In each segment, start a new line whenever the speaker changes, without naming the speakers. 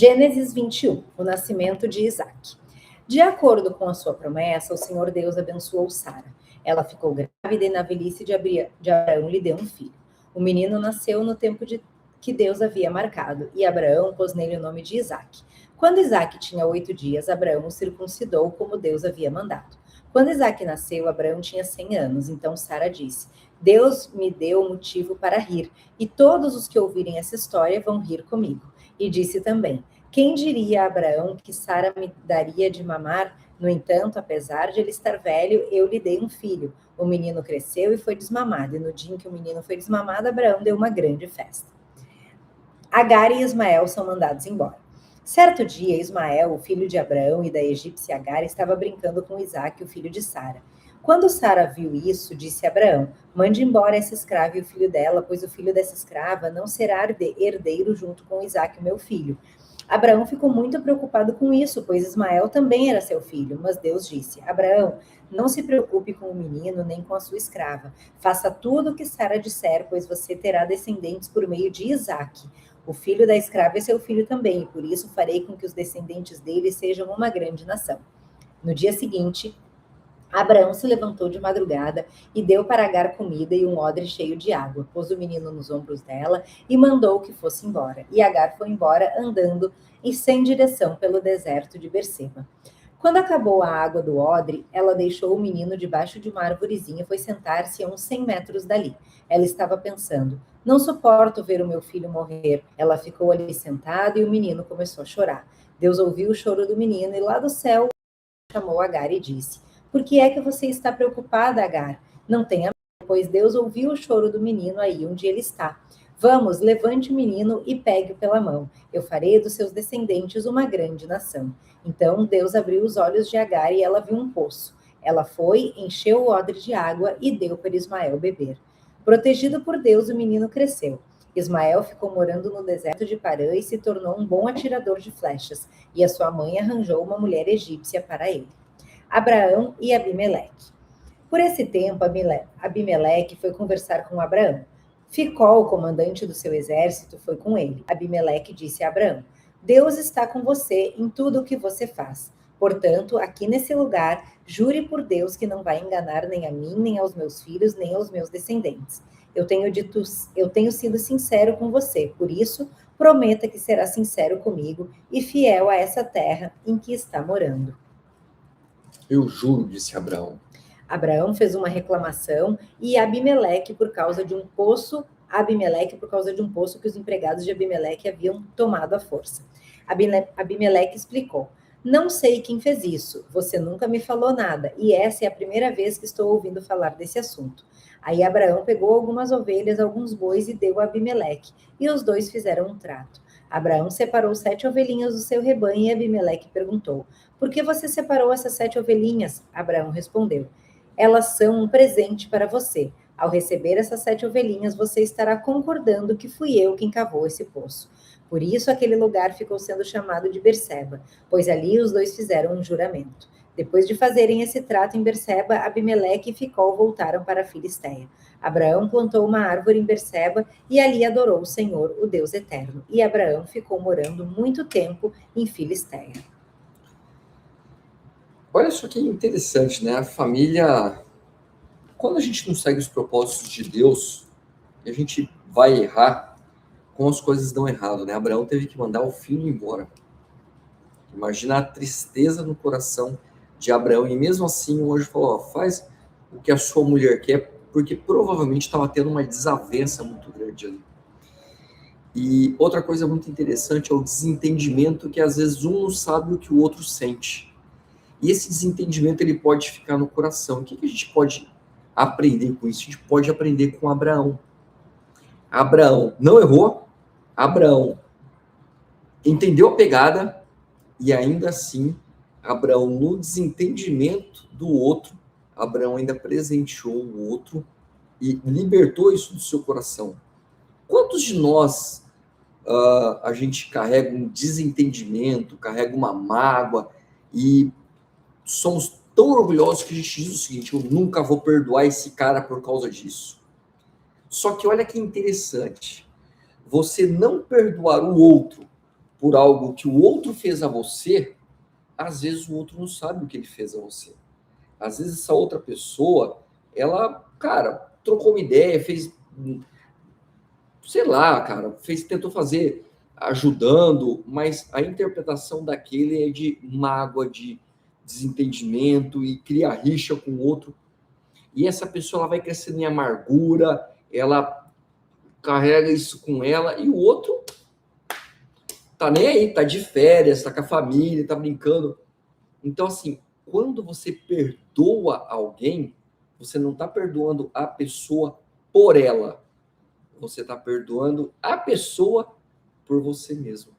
Gênesis 21, o nascimento de Isaque. De acordo com a sua promessa, o Senhor Deus abençoou Sara. Ela ficou grávida e na velhice de Abraão lhe deu um filho. O menino nasceu no tempo que Deus havia marcado, e Abraão pôs nele o nome de Isaque. Quando Isaque tinha 8 dias, Abraão o circuncidou como Deus havia mandado. Quando Isaque nasceu, Abraão tinha 100 anos, então Sara disse: Deus me deu motivo para rir, e todos os que ouvirem essa história vão rir comigo. E disse também: quem diria a Abraão que Sara me daria de mamar? No entanto, apesar de ele estar velho, eu lhe dei um filho. O menino cresceu e foi desmamado, e no dia em que o menino foi desmamado, Abraão deu uma grande festa. Agar e Ismael são mandados embora. Certo dia, Ismael, o filho de Abraão e da egípcia Agar, estava brincando com Isaque, o filho de Sara. Quando Sara viu isso, disse a Abraão: mande embora essa escrava e o filho dela, pois o filho dessa escrava não será herdeiro junto com Isaque, meu filho. Abraão ficou muito preocupado com isso, pois Ismael também era seu filho. Mas Deus disse: Abraão, não se preocupe com o menino nem com a sua escrava. Faça tudo o que Sara disser, pois você terá descendentes por meio de Isaque. O filho da escrava é seu filho também, e por isso farei com que os descendentes dele sejam uma grande nação. No dia seguinte, Abraão se levantou de madrugada e deu para Agar comida e um odre cheio de água. Pôs o menino nos ombros dela e mandou que fosse embora. E Agar foi embora andando e sem direção pelo deserto de Berseba. Quando acabou a água do odre, ela deixou o menino debaixo de uma arvorezinha e foi sentar-se a uns 100 metros dali. Ela estava pensando: não suporto ver o meu filho morrer. Ela ficou ali sentada e o menino começou a chorar. Deus ouviu o choro do menino e lá do céu chamou Agar e disse: por que é que você está preocupada, Agar? Não tenha medo, pois Deus ouviu o choro do menino aí onde ele está. Vamos, levante o menino e pegue-o pela mão. Eu farei dos seus descendentes uma grande nação. Então Deus abriu os olhos de Agar e ela viu um poço. Ela foi, encheu o odre de água e deu para Ismael beber. Protegido por Deus, o menino cresceu. Ismael ficou morando no deserto de Parã e se tornou um bom atirador de flechas, e a sua mãe arranjou uma mulher egípcia para ele. Abraão e Abimeleque. Por esse tempo, Abimeleque foi conversar com Abraão. Ficol, o comandante do seu exército, foi com ele. Abimeleque disse a Abraão: Deus está com você em tudo o que você faz. Portanto, aqui nesse lugar, jure por Deus que não vai enganar nem a mim, nem aos meus filhos, nem aos meus descendentes. Eu tenho sido sincero com você, por isso, prometa que será sincero comigo e fiel a essa terra em que está morando.
Eu juro, disse Abraão.
Abraão fez uma reclamação e Abimeleque por causa de um poço que os empregados de Abimeleque haviam tomado à força. Abimeleque explicou: não sei quem fez isso, você nunca me falou nada, e essa é a primeira vez que estou ouvindo falar desse assunto. Aí Abraão pegou algumas ovelhas, alguns bois e deu a Abimeleque, e os dois fizeram um trato. Abraão separou 7 ovelhinhas do seu rebanho e Abimeleque perguntou: por que você separou essas 7 ovelhinhas? Abraão respondeu: elas são um presente para você. Ao receber essas 7 ovelhinhas, você estará concordando que fui eu quem cavou esse poço. Por isso aquele lugar ficou sendo chamado de Berseba, pois ali os dois fizeram um juramento. Depois de fazerem esse trato em Berseba, Abimeleque e Ficol voltaram para a Filisteia. Abraão plantou uma árvore em Berseba e ali adorou o Senhor, o Deus eterno. E Abraão ficou morando muito tempo em Filisteia.
Olha só que interessante, né? A família, quando a gente não segue os propósitos de Deus, a gente vai errar, como as coisas dão errado, né? Abraão teve que mandar o filho embora. Imagina a tristeza no coração de Abraão. E mesmo assim, o anjo falou: ó, faz o que a sua mulher quer, porque provavelmente estava tendo uma desavença muito grande ali. E outra coisa muito interessante é o desentendimento, que às vezes um não sabe o que o outro sente. E esse desentendimento ele pode ficar no coração. O que a gente pode aprender com isso? A gente pode aprender com Abraão. Abraão não errou, Abraão entendeu a pegada e ainda assim, Abraão, no desentendimento do outro, Abraão ainda presenteou o outro e libertou isso do seu coração. Quantos de nós a gente carrega um desentendimento, carrega uma mágoa e somos tão orgulhosos que a gente diz o seguinte: eu nunca vou perdoar esse cara por causa disso. Só que olha que interessante, você não perdoar o outro por algo que o outro fez a você, às vezes o outro não sabe o que ele fez a você. Às vezes essa outra pessoa, ela, cara, trocou uma ideia, fez, sei lá, cara, tentou fazer ajudando, mas a interpretação daquele é de mágoa, de desentendimento e cria rixa com o outro. E essa pessoa ela vai crescendo em amargura, ela carrega isso com ela, e o outro tá nem aí, tá de férias, tá com a família, tá brincando. Então, assim, quando você perdoa alguém, você não tá perdoando a pessoa por ela. Você tá perdoando a pessoa por você mesmo.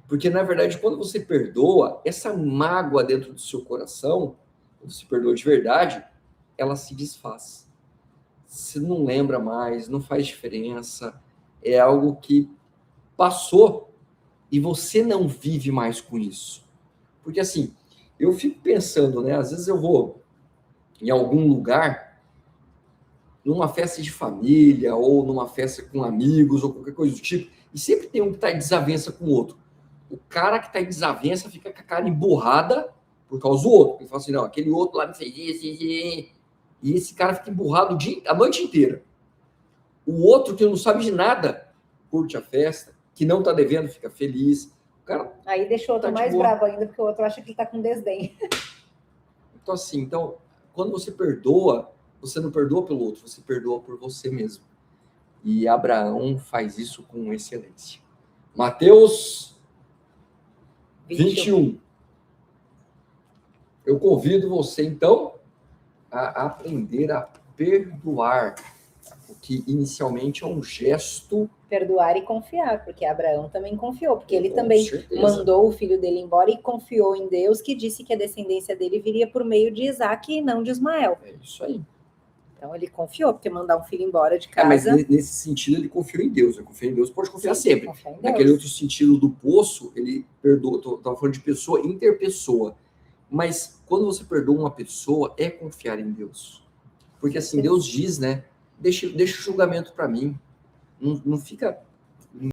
Porque, na verdade, quando você perdoa, essa mágoa dentro do seu coração, quando você perdoa de verdade, ela se desfaz. Você não lembra mais, não faz diferença. É algo que passou e você não vive mais com isso. Porque, assim, eu fico pensando, né? Às vezes eu vou em algum lugar, numa festa de família, ou numa festa com amigos, ou qualquer coisa do tipo, e sempre tem um que está em desavença com o outro. O cara que está em desavença fica com a cara emburrada por causa do outro. Ele fala assim, não, aquele outro lá me fez isso, e esse cara fica emburrado a noite inteira. O outro que não sabe de nada, curte a festa, que não está devendo, fica feliz. O cara
aí deixa o outro mais bravo ainda, porque o outro acha que ele está com desdém.
Então, assim, quando você perdoa, você não perdoa pelo outro, você perdoa por você mesmo. E Abraão faz isso com excelência. Mateus 21. Eu convido você, então, a aprender a perdoar, o que inicialmente é um gesto.
Perdoar e confiar, porque Abraão também confiou, porque ele também
certeza
mandou o filho dele embora e confiou em Deus, que disse que a descendência dele viria por meio de Isaac e não de Ismael.
É isso aí.
Então ele confiou, porque mandar um filho embora de casa...
mas nesse sentido ele confiou em Deus. Ele confiou em Deus, pode confiar sempre. Naquele outro sentido do poço, ele perdoa. Estava falando de pessoa, interpessoa. Mas quando você perdoa uma pessoa, é confiar em Deus. Porque assim, Deus diz, né? Deixa o julgamento para mim. Não fica